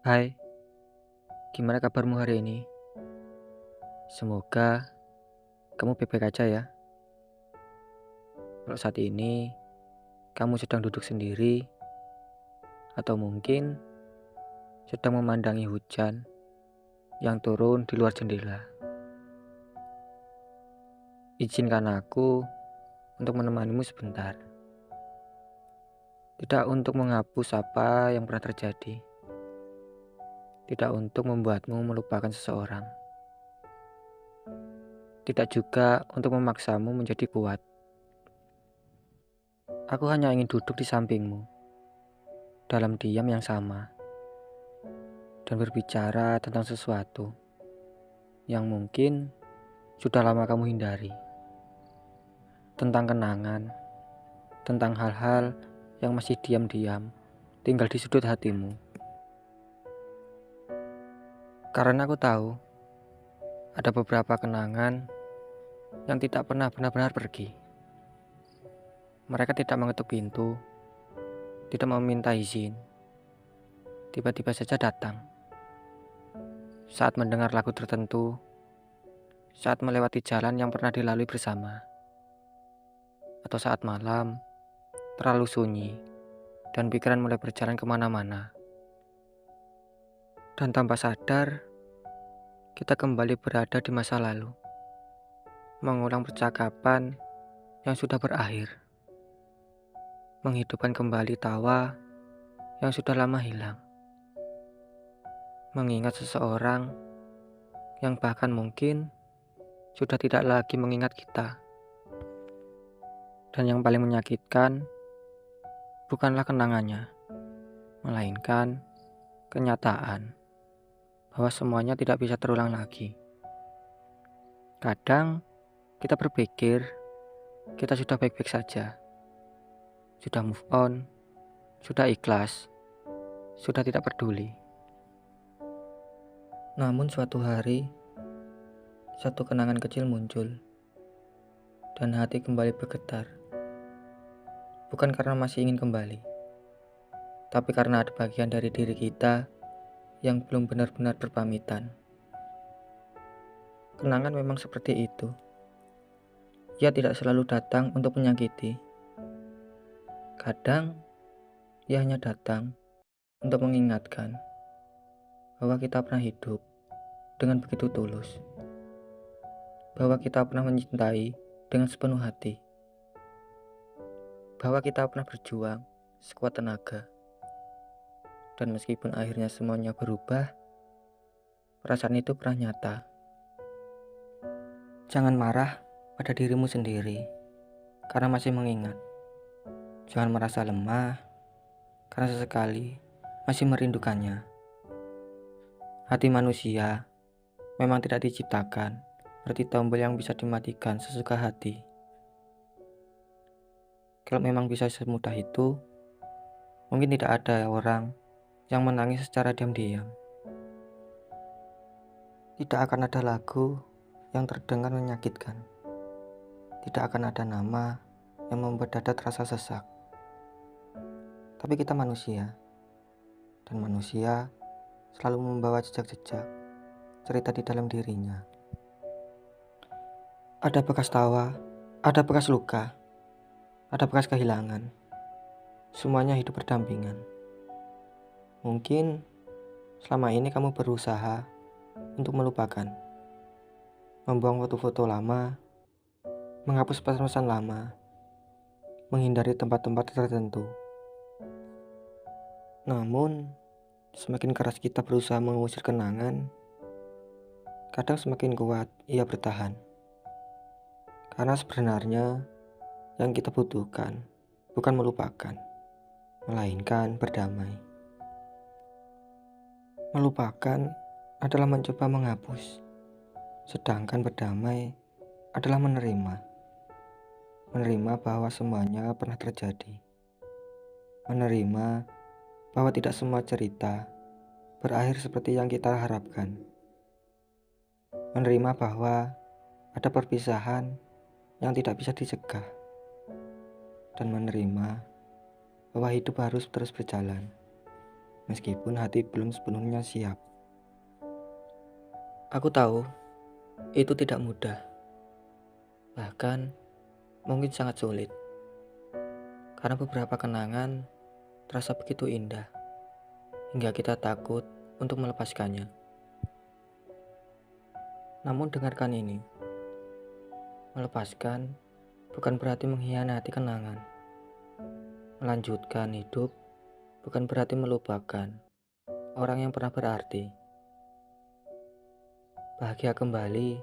Hai, gimana kabarmu hari ini? Semoga kamu baik-baik aja ya. Kalau saat ini kamu sedang duduk sendiri atau mungkin sedang memandangi hujan yang turun di luar jendela. Izinkan aku untuk menemanimu sebentar. Tidak untuk menghapus apa yang pernah terjadi. Tidak untuk membuatmu melupakan seseorang. Tidak juga untuk memaksamu menjadi kuat. Aku hanya ingin duduk di sampingmu, dalam diam yang sama, dan berbicara tentang sesuatu yang mungkin sudah lama kamu hindari. Tentang kenangan, tentang hal-hal yang masih diam-diam tinggal di sudut hatimu. Karena aku tahu ada beberapa kenangan yang tidak pernah benar-benar pergi. Mereka tidak mengetuk pintu, tidak meminta izin, tiba-tiba saja datang. Saat mendengar lagu tertentu, saat melewati jalan yang pernah dilalui bersama, atau saat malam terlalu sunyi dan pikiran mulai berjalan kemana-mana. Dan tanpa sadar, kita kembali berada di masa lalu, mengulang percakapan yang sudah berakhir, menghidupkan kembali tawa yang sudah lama hilang, mengingat seseorang yang bahkan mungkin sudah tidak lagi mengingat kita. Dan yang paling menyakitkan bukanlah kenangannya, melainkan kenyataan bahwa semuanya tidak bisa terulang lagi. Kadang kita berpikir kita sudah baik-baik saja, sudah move on, sudah ikhlas, sudah tidak peduli. Namun suatu hari, satu kenangan kecil muncul, dan hati kembali bergetar. Bukan karena masih ingin kembali, tapi karena ada bagian dari diri kita yang belum benar-benar berpamitan. Kenangan memang seperti itu. Ia tidak selalu datang untuk menyakiti. Kadang, ia hanya datang untuk mengingatkan bahwa kita pernah hidup dengan begitu tulus, bahwa kita pernah mencintai dengan sepenuh hati, bahwa kita pernah berjuang sekuat tenaga. Dan meskipun akhirnya semuanya berubah, perasaan itu pernah nyata. Jangan marah pada dirimu sendiri karena masih mengingat. Jangan merasa lemah karena sesekali masih merindukannya. Hati manusia memang tidak diciptakan seperti tombol yang bisa dimatikan sesuka hati. Kalau memang bisa semudah itu, mungkin tidak ada orang yang menangis secara diam-diam. Tidak akan ada lagu yang terdengar menyakitkan. Tidak akan ada nama yang membuat dada terasa sesak. Tapi kita manusia, dan manusia selalu membawa jejak-jejak cerita di dalam dirinya. Ada bekas tawa, ada bekas luka, ada bekas kehilangan. Semuanya hidup berdampingan. Mungkin selama ini kamu berusaha untuk melupakan, membuang foto-foto lama, menghapus pesan-pesan lama, menghindari tempat-tempat tertentu. Namun, semakin keras kita berusaha mengusir kenangan, kadang semakin kuat ia bertahan. Karena sebenarnya yang kita butuhkan bukan melupakan, melainkan berdamai. Melupakan adalah mencoba menghapus, sedangkan berdamai adalah menerima. Menerima bahwa semuanya pernah terjadi. Menerima bahwa tidak semua cerita berakhir seperti yang kita harapkan. Menerima bahwa ada perpisahan yang tidak bisa dicegah. Dan menerima bahwa hidup harus terus berjalan. meskipun hati belum sepenuhnya siap. Aku tahu itu tidak mudah, bahkan mungkin sangat sulit, karena beberapa kenangan terasa begitu indah hingga kita takut untuk melepaskannya. Namun dengarkan ini, melepaskan bukan berarti mengkhianati kenangan. Melanjutkan hidup bukan berarti melupakan orang yang pernah berarti. Bahagia kembali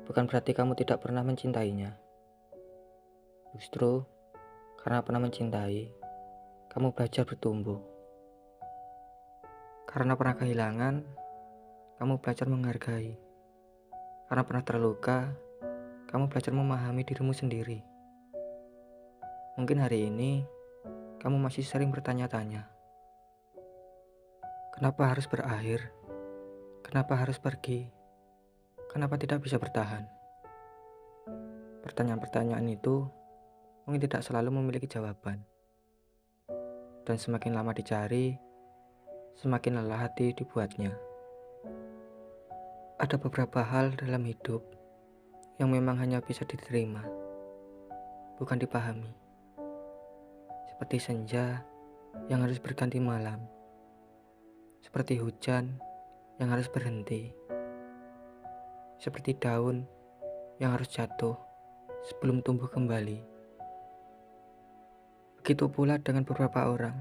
bukan berarti kamu tidak pernah mencintainya. Justru karena pernah mencintai, kamu belajar bertumbuh. Karena pernah kehilangan, kamu belajar menghargai. Karena pernah terluka, kamu belajar memahami dirimu sendiri. Mungkin hari ini kamu masih sering bertanya-tanya, kenapa harus berakhir? Kenapa harus pergi? Kenapa tidak bisa bertahan? Pertanyaan-pertanyaan itu mungkin tidak selalu memiliki jawaban. Dan semakin lama dicari, semakin lelah hati dibuatnya. Ada beberapa hal dalam hidup yang memang hanya bisa diterima, bukan dipahami. Seperti senja yang harus berganti malam. Seperti hujan yang harus berhenti. Seperti daun yang harus jatuh sebelum tumbuh kembali. Begitu pula dengan beberapa orang.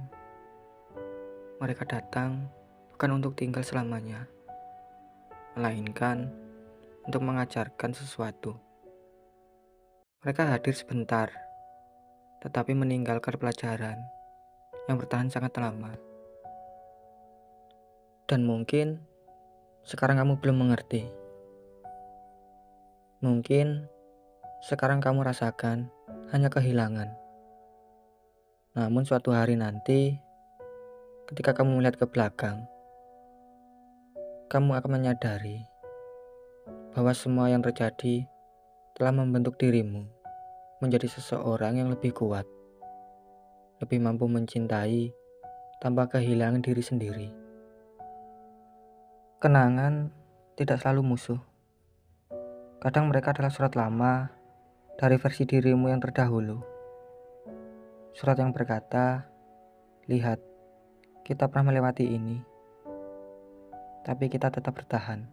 Mereka datang bukan untuk tinggal selamanya, melainkan untuk mengajarkan sesuatu. Mereka hadir sebentar, tetapi meninggalkan pelajaran yang bertahan sangat lama. Dan mungkin sekarang kamu belum mengerti. Mungkin sekarang kamu rasakan hanya kehilangan. Namun suatu hari nanti, ketika kamu melihat ke belakang, kamu akan menyadari bahwa semua yang terjadi telah membentuk dirimu menjadi seseorang yang lebih kuat, lebih mampu mencintai tanpa kehilangan diri sendiri. Kenangan tidak selalu musuh. Kadang mereka adalah surat lama dari versi dirimu yang terdahulu. Surat yang berkata, lihat, kita pernah melewati ini, tapi kita tetap bertahan.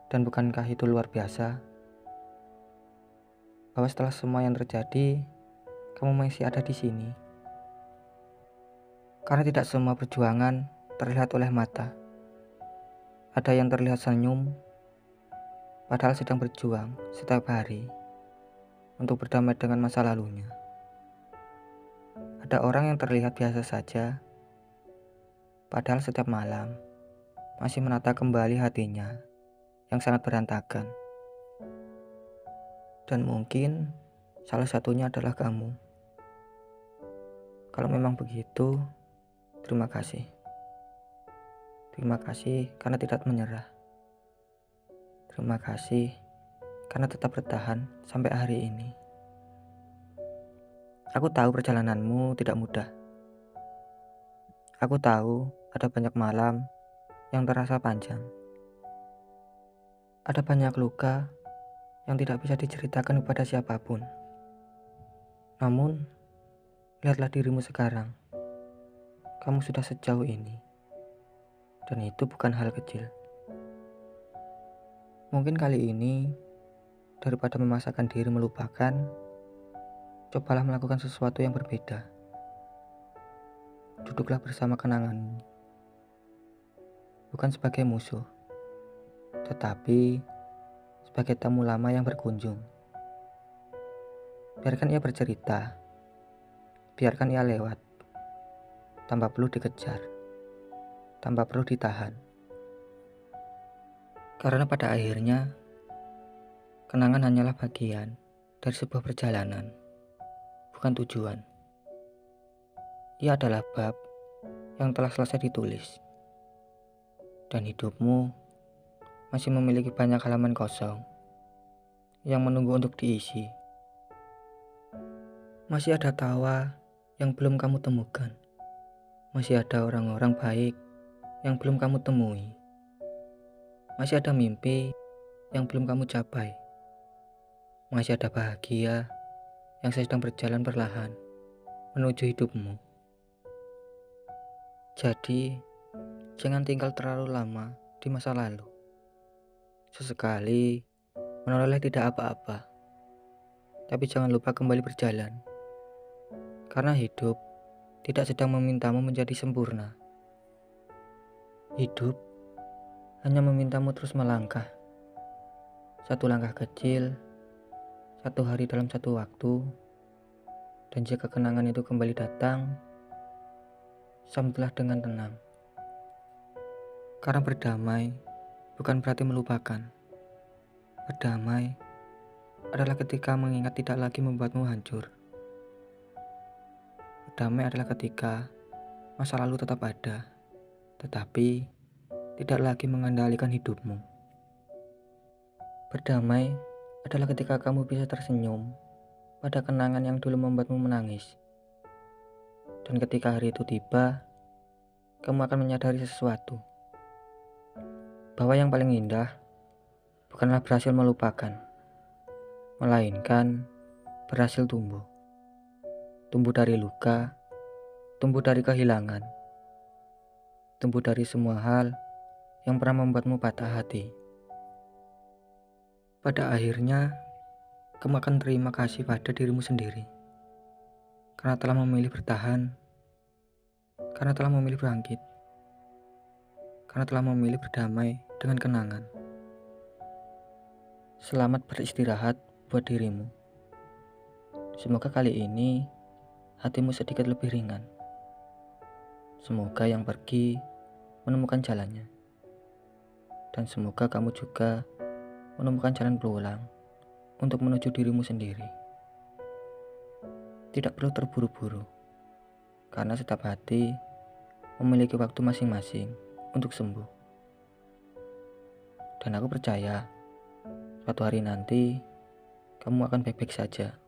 Dan bukankah itu luar biasa? Bahwa setelah semua yang terjadi, kamu masih ada di sini. Karena tidak semua perjuangan terlihat oleh mata. Ada yang terlihat senyum, padahal sedang berjuang setiap hari untuk berdamai dengan masa lalunya. Ada orang yang terlihat biasa saja, padahal setiap malam masih menata kembali hatinya yang sangat berantakan. Dan mungkin salah satunya adalah kamu. Kalau memang begitu, terima kasih. Terima kasih karena tidak menyerah. Terima kasih karena tetap bertahan sampai hari ini. Aku tahu perjalananmu tidak mudah. Aku tahu ada banyak malam yang terasa panjang. Ada banyak luka yang tidak bisa diceritakan kepada siapapun. Namun, lihatlah dirimu sekarang. Kamu sudah sejauh ini. Dan itu bukan hal kecil. Mungkin kali ini, daripada memaksakan diri melupakan, cobalah melakukan sesuatu yang berbeda. Duduklah bersama kenanganmu. Bukan sebagai musuh, tetapi sebagai tamu lama yang berkunjung. Biarkan ia bercerita. Biarkan ia lewat. Tanpa perlu dikejar. Tanpa perlu ditahan. Karena pada akhirnya, kenangan hanyalah bagian dari sebuah perjalanan, bukan tujuan. Ia adalah bab yang telah selesai ditulis. Dan hidupmu masih memiliki banyak halaman kosong yang menunggu untuk diisi. Masih ada tawa yang belum kamu temukan. Masih ada orang-orang baik yang belum kamu temui. Masih ada mimpi yang belum kamu capai. Masih ada bahagia yang sedang berjalan perlahan menuju hidupmu. Jadi, jangan tinggal terlalu lama di masa lalu. Sesekali menoleh tidak apa-apa, tapi jangan lupa kembali berjalan. Karena hidup tidak sedang memintamu menjadi sempurna. Hidup hanya memintamu terus melangkah. Satu langkah kecil, satu hari dalam satu waktu, dan jika kenangan itu kembali datang, sambutlah dengan tenang. Karena berdamai bukan berarti melupakan. Berdamai adalah ketika mengingat tidak lagi membuatmu hancur. Berdamai adalah ketika masa lalu tetap ada, tetapi tidak lagi mengendalikan hidupmu. Berdamai adalah ketika kamu bisa tersenyum pada kenangan yang dulu membuatmu menangis. Dan ketika hari itu tiba, kamu akan menyadari sesuatu. Bahwa yang paling indah bukanlah berhasil melupakan, melainkan berhasil tumbuh. Tumbuh dari luka, tumbuh dari kehilangan, tumbuh dari semua hal yang pernah membuatmu patah hati. Pada akhirnya, kamu akan terima kasih pada dirimu sendiri. Karena telah memilih bertahan, karena telah memilih bangkit, karena telah memilih berdamai dengan kenangan. Selamat beristirahat buat dirimu. Semoga kali ini hatimu sedikit lebih ringan. Semoga yang pergi menemukan jalannya. Dan semoga kamu juga menemukan jalan berulang untuk menuju dirimu sendiri. Tidak perlu terburu-buru, karena setiap hati memiliki waktu masing-masing untuk sembuh. Dan aku percaya suatu hari nanti kamu akan baik-baik saja.